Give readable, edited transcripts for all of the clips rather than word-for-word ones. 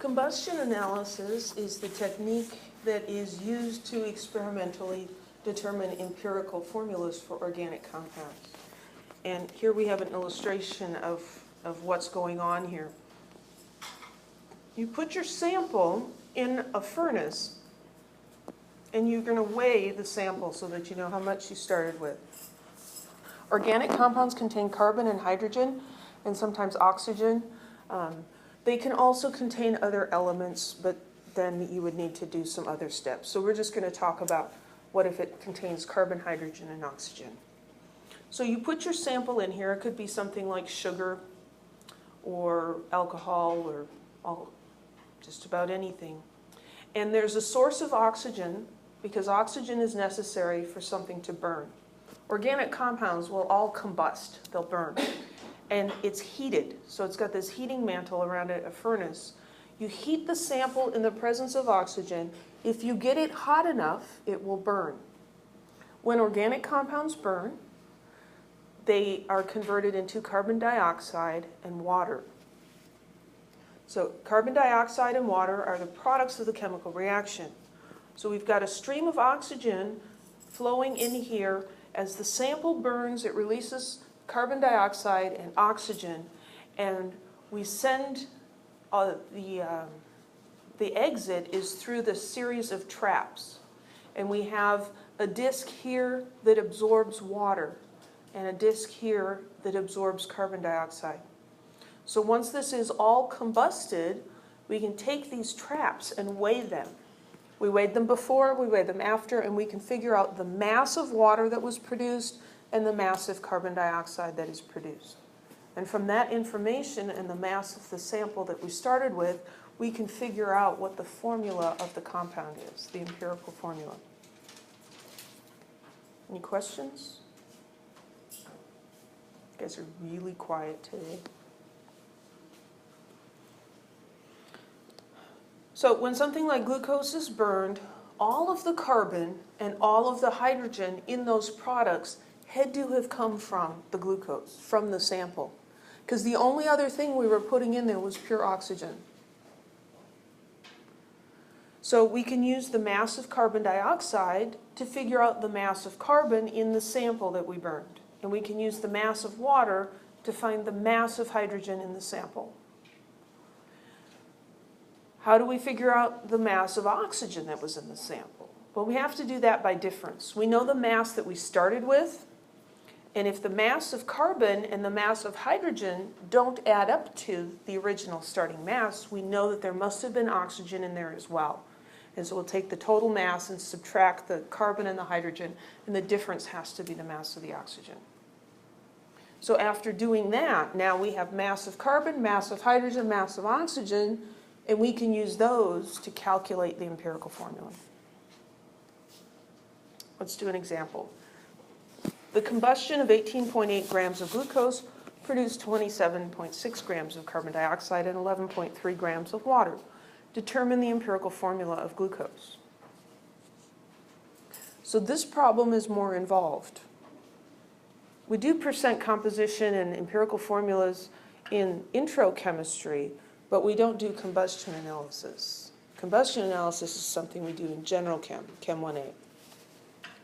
Combustion analysis is the technique that is used to experimentally determine empirical formulas for organic compounds. And here we have an illustration of what's going on here. You put your sample in a furnace and you're going to weigh the sample so that you know how much you started with. Organic compounds contain carbon and hydrogen and sometimes oxygen. They can also contain other elements, but then you would need to do some other steps. So we're just going to talk about what if it contains carbon, hydrogen, and oxygen. So you put your sample in here. It could be something like sugar or alcohol or just about anything. And there's a source of oxygen because oxygen is necessary for something to burn. Organic compounds will all combust. They'll burn. And it's heated, so it's got this heating mantle around it, a furnace. You heat the sample in the presence of oxygen. If you get it hot enough, it will burn. When organic compounds burn, they are converted into carbon dioxide and water. So carbon dioxide and water are the products of the chemical reaction. So we've got a stream of oxygen flowing in here. As the sample burns, it releases carbon dioxide and oxygen, and we send the exit is through the series of traps. And we have a disc here that absorbs water and a disc here that absorbs carbon dioxide. So once this is all combusted, we can take these traps and weigh them. We weighed them before, we weighed them after, and we can figure out the mass of water that was produced and the mass of carbon dioxide that is produced. And from that information and the mass of the sample that we started with, we can figure out what the formula of the compound is, the empirical formula. Any questions? You guys are really quiet today. So when something like glucose is burned, all of the carbon and all of the hydrogen in those products had to have come from the glucose, from the sample. Because the only other thing we were putting in there was pure oxygen. So we can use the mass of carbon dioxide to figure out the mass of carbon in the sample that we burned. And we can use the mass of water to find the mass of hydrogen in the sample. How do we figure out the mass of oxygen that was in the sample? Well, we have to do that by difference. We know the mass that we started with, and if the mass of carbon and the mass of hydrogen don't add up to the original starting mass, we know that there must have been oxygen in there as well. And so we'll take the total mass and subtract the carbon and the hydrogen, and the difference has to be the mass of the oxygen. So after doing that, now we have mass of carbon, mass of hydrogen, mass of oxygen, and we can use those to calculate the empirical formula. Let's do an example. The combustion of 18.8 grams of glucose produced 27.6 grams of carbon dioxide and 11.3 grams of water. Determine the empirical formula of glucose. So this problem is more involved. We do percent composition and empirical formulas in intro chemistry, but we don't do combustion analysis. Combustion analysis is something we do in general Chem 1A.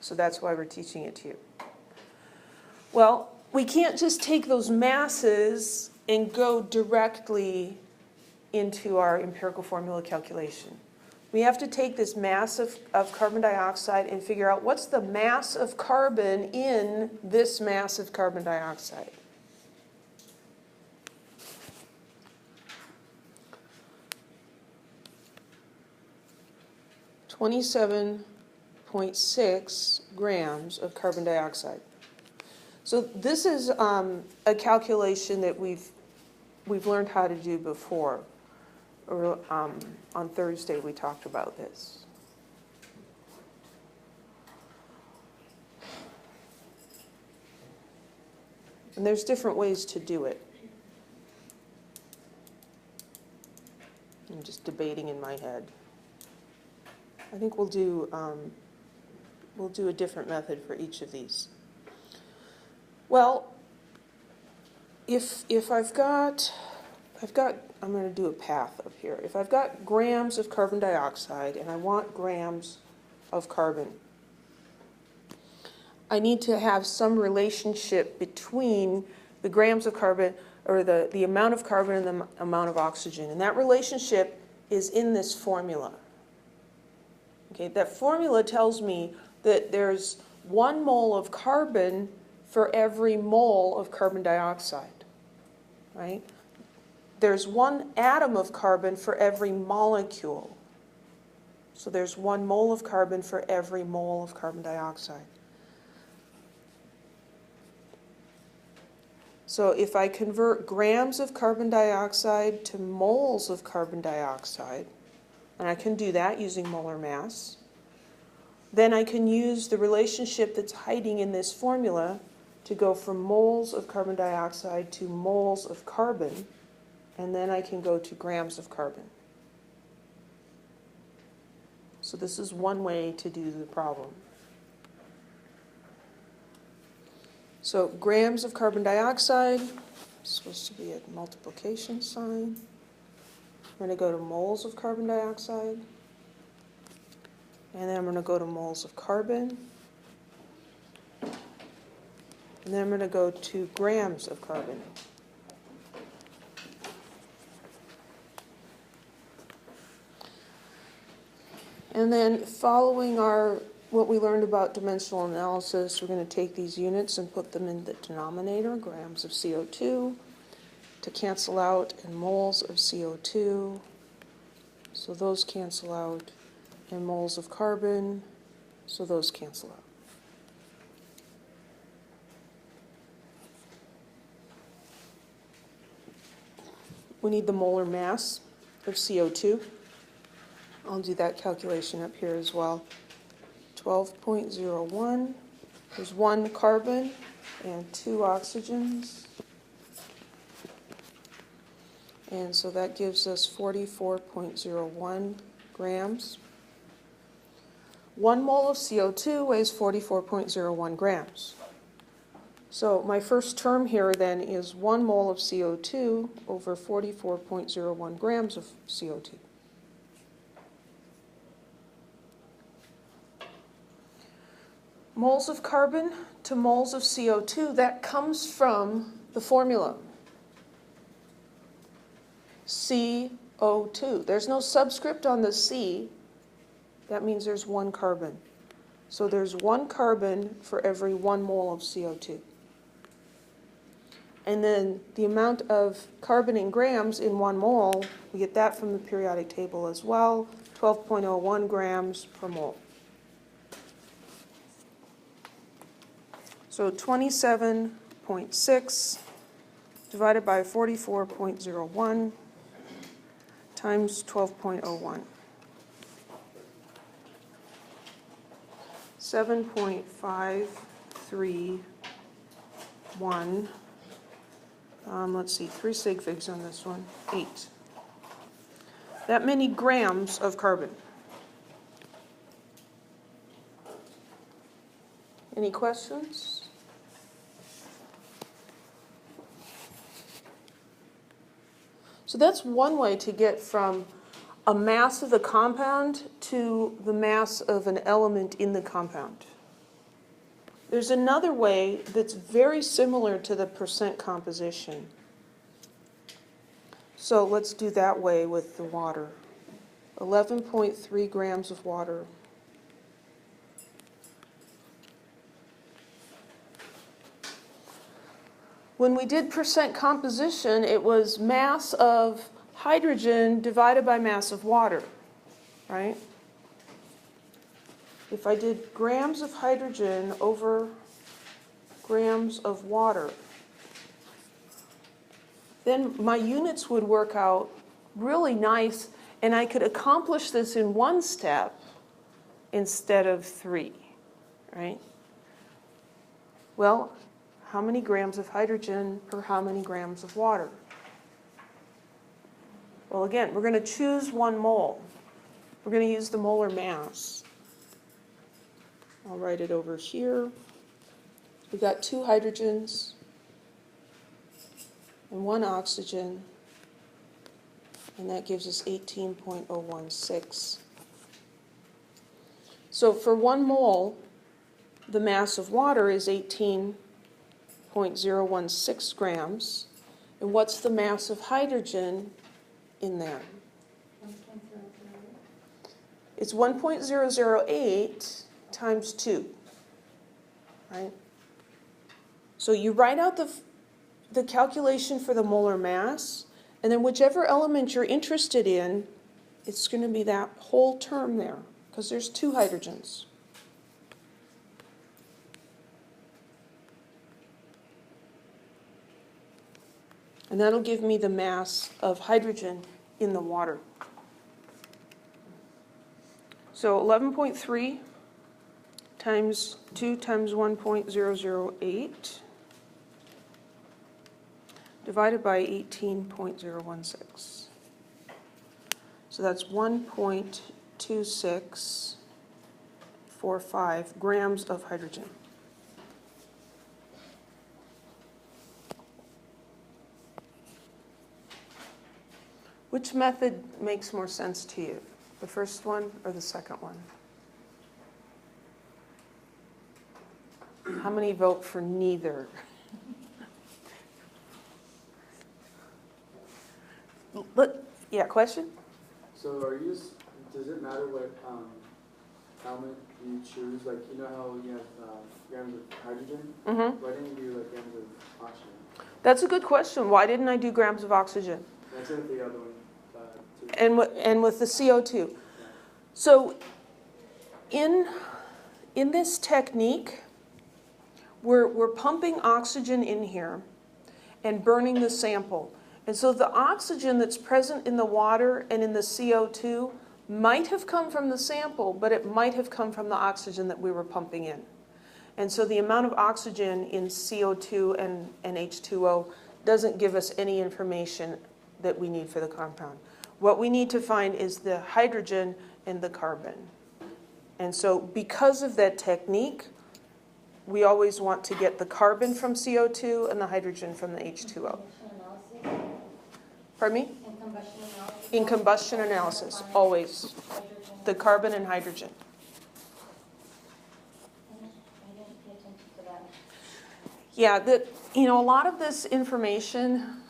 So that's why we're teaching it to you. Well, we can't just take those masses and go directly into our empirical formula calculation. We have to take this mass of carbon dioxide and figure out what's the mass of carbon in this mass of carbon dioxide. .6 grams of carbon dioxide. So this is a calculation that we've learned how to do before. Or, on Thursday we talked about this. And there's different ways to do it. I'm just debating in my head. I think we'll do a different method for each of these. Well, if I've got I'm going to do a path up here. If I've got grams of carbon dioxide and I want grams of carbon, I need to have some relationship between the grams of carbon, or the amount of carbon and the amount of oxygen. And that relationship is in this formula. Okay, that formula tells me that there's 1 mole of carbon for every mole of carbon dioxide, right? There's 1 atom of carbon for every molecule. So there's 1 mole of carbon for every mole of carbon dioxide. So if I convert grams of carbon dioxide to moles of carbon dioxide, and I can do that using molar mass, then I can use the relationship that's hiding in this formula to go from moles of carbon dioxide to moles of carbon, and then I can go to grams of carbon. So this is one way to do the problem. So grams of carbon dioxide, supposed to be a multiplication sign. I'm going to go to moles of carbon dioxide. And then I'm going to go to moles of carbon. And then I'm going to go to grams of carbon. And then following what we learned about dimensional analysis, we're going to take these units and put them in the denominator, grams of CO2, to cancel out, and moles of CO2. So those cancel out, and moles of carbon, so those cancel out. We need the molar mass of CO2. I'll do that calculation up here as well. 12.01. There's 1 carbon and 2 oxygens. And so that gives us 44.01 grams. 1 mole of CO2 weighs 44.01 grams. So my first term here then is 1 mole of CO2 over 44.01 grams of CO2. Moles of carbon to moles of CO2, that comes from the formula. CO2. There's no subscript on the C. That means there's 1 carbon. So there's 1 carbon for every 1 mole of CO2. And then the amount of carbon in grams in 1 mole, we get that from the periodic table as well, 12.01 grams per mole. So 27.6 divided by 44.01 times 12.01. 7.531. Let's see, 3 sig figs on this one. 8. That many grams of carbon. Any questions? So that's one way to get from a mass of the compound to the mass of an element in the compound. There's another way that's very similar to the percent composition. So let's do that way with the water. 11.3 grams of water. When we did percent composition, it was mass of hydrogen divided by mass of water, right? If I did grams of hydrogen over grams of water, then my units would work out really nice, and I could accomplish this in 1 step instead of 3, right? Well, how many grams of hydrogen per how many grams of water? Well, again, we're going to choose 1 mole. We're going to use the molar mass. I'll write it over here. We've got 2 hydrogens and 1 oxygen And that gives us 18.016. So for 1 mole, the mass of water is 18.016 grams. And what's the mass of hydrogen in there? 1.008. It's 1.008 times 2, right? So you write out the calculation for the molar mass, and then whichever element you're interested in, it's going to be that whole term there, because there's 2 hydrogens. And that'll give me the mass of hydrogen in the water. So 11.3 times 2 times 1.008 divided by 18.016. So that's 1.2645 grams of hydrogen. Which method makes more sense to you? The first one or the second one? How many vote for neither? Yeah, question? So does it matter what element you choose? Like, you know how you have grams of hydrogen? Mm-hmm. Why didn't you do like grams of oxygen? That's a good question. Why didn't I do grams of oxygen? That's it, the other one too. And with the CO2. So in this technique, we're pumping oxygen in here and burning the sample. And so the oxygen that's present in the water and in the CO2 might have come from the sample, but it might have come from the oxygen that we were pumping in. And so the amount of oxygen in CO2 and H2O doesn't give us any information that we need for the compound. What we need to find is the hydrogen and the carbon. And so because of that technique, we always want to get the carbon from CO2 and the hydrogen from the H2O. Pardon me? In combustion analysis? In combustion analysis, always. The carbon and hydrogen. I didn't pay attention to that. Yeah, a lot of this information,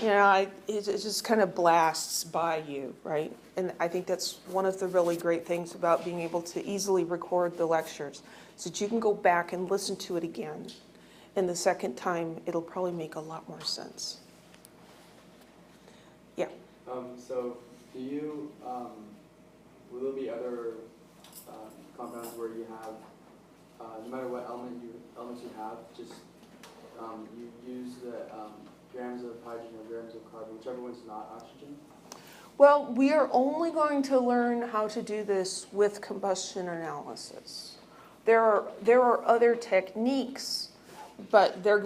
it just kind of blasts by you, right? And I think that's one of the really great things about being able to easily record the lectures, is that you can go back and listen to it again. And the second time, it'll probably make a lot more sense. Yeah. So do you, will there be other compounds where you have, no matter what elements you have, just you use the grams of hydrogen or grams of carbon, whichever one's not oxygen? Well, we are only going to learn how to do this with combustion analysis. There are other techniques, but they're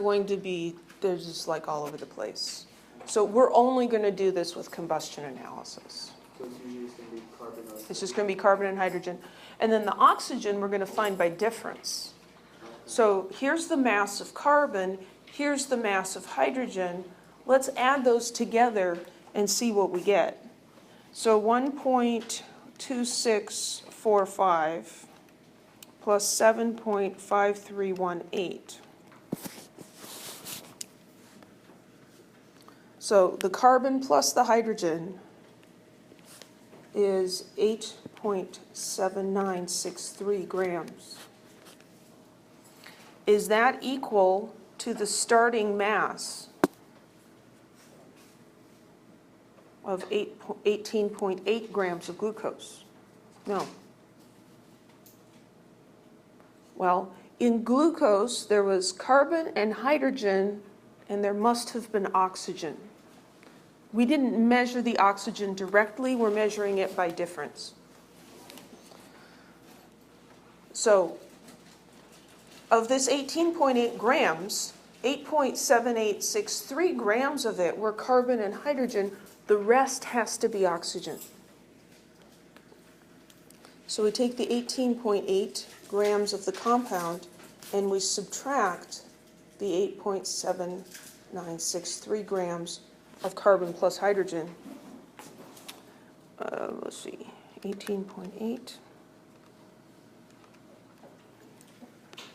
just like all over the place. So we're only going to do this with combustion analysis. So it's usually just going to be carbon or... It's just going to be carbon and hydrogen. And then the oxygen we're going to find by difference. So here's the mass of carbon, here's the mass of hydrogen. Let's add those together and see what we get. So 1.2645 plus 7.5318. So the carbon plus the hydrogen is 8.7963 grams. Is that equal to the starting mass of 18.8 grams of glucose? No. Well, in glucose, there was carbon and hydrogen, and there must have been oxygen. We didn't measure the oxygen directly, we're measuring it by difference. So, of this 18.8 grams, 8.7863 grams of it were carbon and hydrogen. The rest has to be oxygen. So we take the 18.8 grams of the compound and we subtract the 8.7963 grams of carbon plus hydrogen, let's see, 18.8.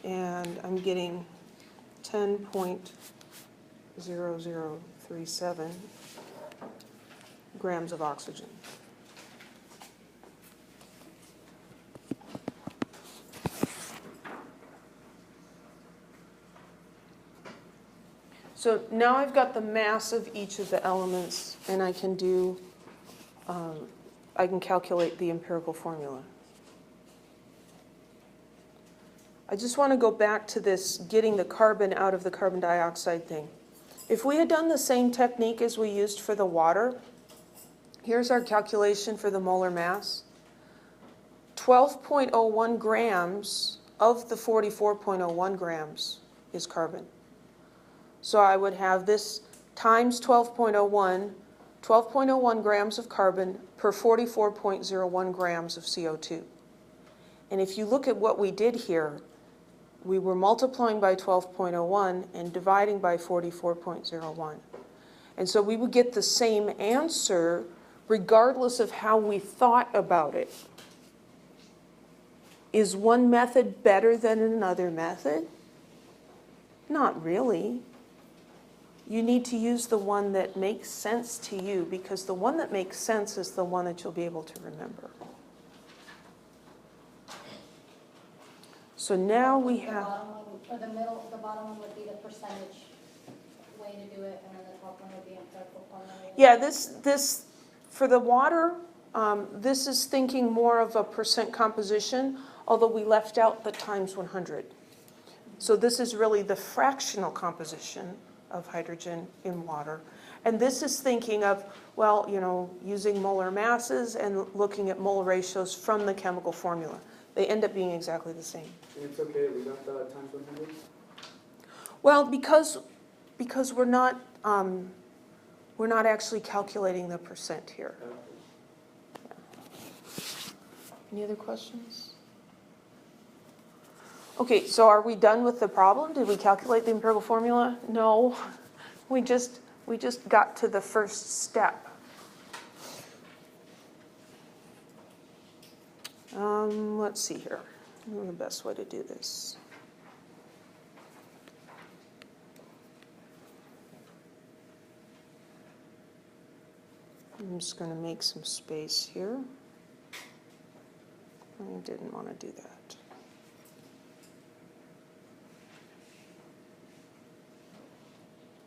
And I'm getting 10.0037 grams of oxygen. So now I've got the mass of each of the elements, and I can do, I can calculate the empirical formula. I just want to go back to this getting the carbon out of the carbon dioxide thing. If we had done the same technique as we used for the water, here's our calculation for the molar mass. 12.01 grams of the 44.01 grams is carbon. So I would have this times 12.01, 12.01 grams of carbon per 44.01 grams of CO2. And if you look at what we did here, we were multiplying by 12.01 and dividing by 44.01. And so we would get the same answer regardless of how we thought about it. Is one method better than another method? Not really. You need to use the one that makes sense to you, because the one that makes sense is the one that you'll be able to remember. So now we have... The bottom one, or the middle, the bottom one would be the percentage way to do it, and then the top one would be empirical formula. Yeah, this for the water, this is thinking more of a percent composition, although we left out the times 100. So this is really the fractional composition of hydrogen in water. And this is thinking of, well, you know, using molar masses and looking at molar ratios from the chemical formula. They end up being exactly the same. And it's okay that we got the times 100? Well, because we're not actually calculating the percent here. Okay. Any other questions? Okay, so are we done with the problem? Did we calculate the empirical formula? No, we just got to the first step. Let's see here. What's the best way to do this? I'm just going to make some space here. I didn't want to do that.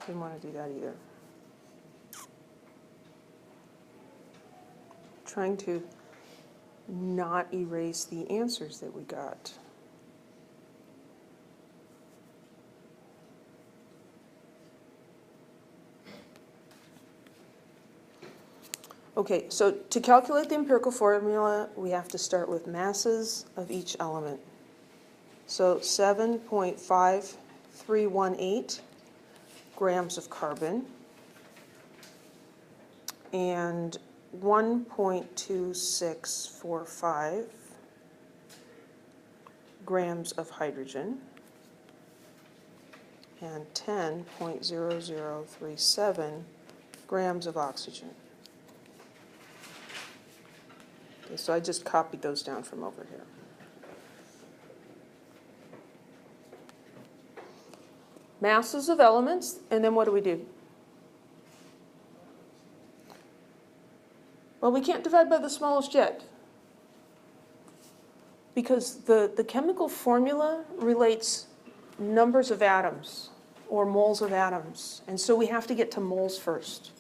Didn't want to do that either. Trying to not erase the answers that we got. Okay, so to calculate the empirical formula, we have to start with masses of each element. So 7.5318 grams of carbon and 1.2645 grams of hydrogen and 10.0037 grams of oxygen. Okay, so I just copied those down from over here. Masses of elements, and then what do? Well, we can't divide by the smallest yet, because the chemical formula relates numbers of atoms or moles of atoms, and so we have to get to moles first.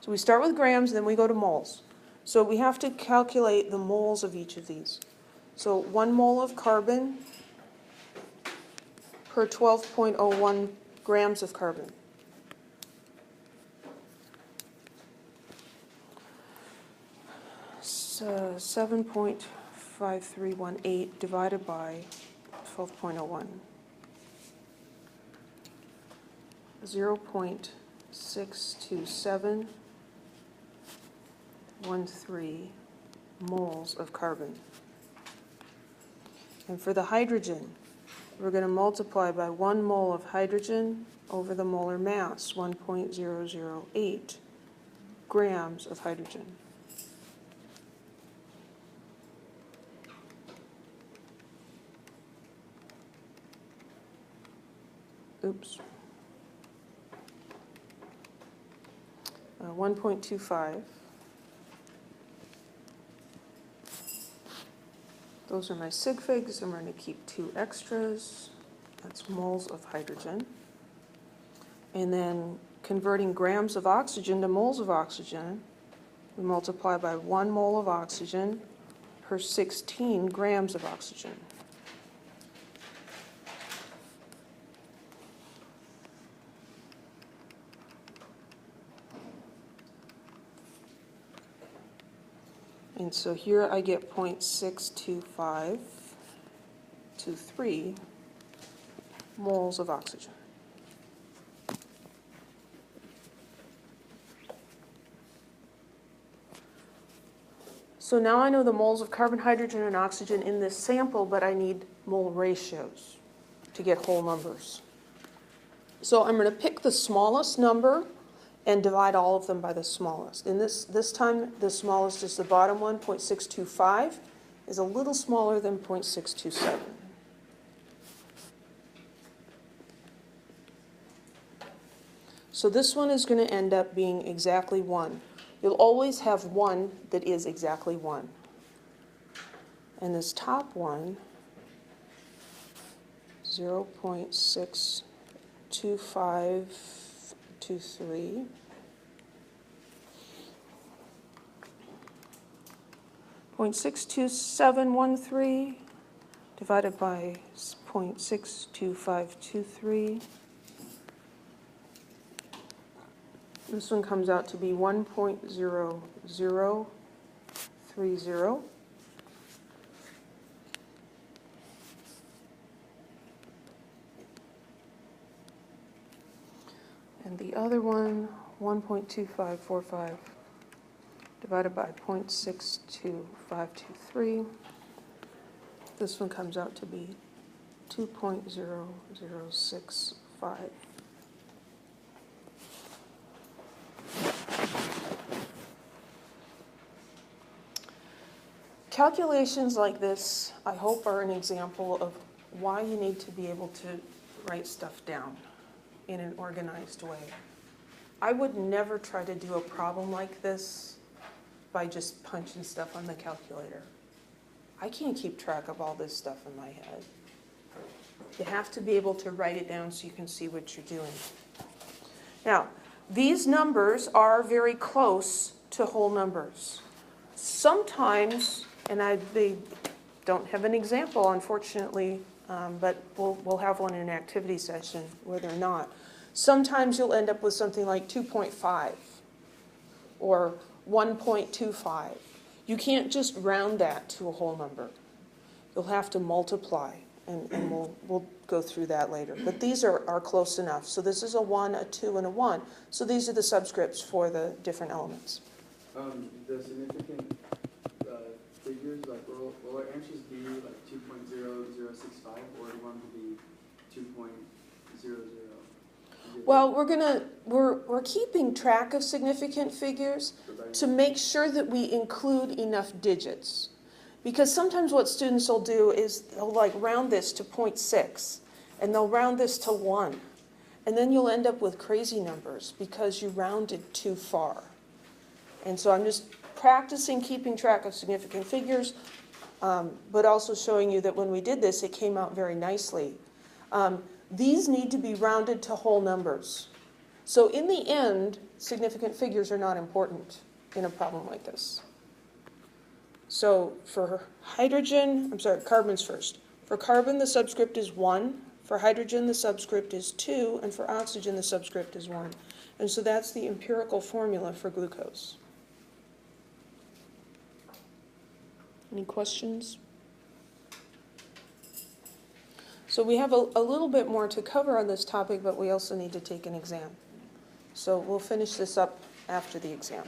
So we start with grams, then we go to moles. So we have to calculate the moles of each of these. So 1 mole of carbon per 12.01 grams of carbon. So 7.5318 divided by 12.01. 0.62713 moles of carbon. And for the hydrogen, we're going to multiply by 1 mole of hydrogen over the molar mass, 1.008 grams of hydrogen. oops. 1.25. Those are my sig figs. I'm going to keep 2 extras. That's moles of hydrogen. And then converting grams of oxygen to moles of oxygen, we multiply by 1 mole of oxygen per 16 grams of oxygen. And so here I get 0.62523 moles of oxygen. So now I know the moles of carbon, hydrogen, and oxygen in this sample, but I need mole ratios to get whole numbers. So I'm going to pick the smallest number and divide all of them by the smallest. And this time, the smallest is the bottom one, 0.625, is a little smaller than 0.627. So this one is going to end up being exactly 1. You'll always have one that is exactly 1. And this top one, 0.62523, .62713 divided by 0.62523. This one comes out to be 1.0030. And the other one, 1.2545 divided by 0.62523. This one comes out to be 2.0065. Calculations like this, I hope, are an example of why you need to be able to write stuff down in an organized way. I would never try to do a problem like this by just punching stuff on the calculator. I can't keep track of all this stuff in my head. You have to be able to write it down so you can see what you're doing. Now, these numbers are very close to whole numbers. Sometimes, and they don't have an example, unfortunately, but we'll have one in an activity session where they're not. Sometimes you'll end up with something like 2.5 or 1.25. You can't just round that to a whole number. You'll have to multiply, and we'll go through that later. But these are close enough. So this is a 1, a 2, and a 1. So these are the subscripts for the different elements. The significant figures, like, will our answers be like 2.0065, or do you want them to be 2.00? Well, we're keeping track of significant figures to make sure that we include enough digits. Because sometimes what students will do is they'll like round this to 0.6, and they'll round this to 1. And then you'll end up with crazy numbers because you rounded too far. And so I'm just practicing keeping track of significant figures, but also showing you that when we did this, it came out very nicely. These need to be rounded to whole numbers. So in the end, significant figures are not important in a problem like this. So for carbons first. For carbon, the subscript is 1. For hydrogen, the subscript is 2. And for oxygen, the subscript is 1. And so that's the empirical formula for glucose. Any questions? So we have a little bit more to cover on this topic, but we also need to take an exam. So we'll finish this up after the exam.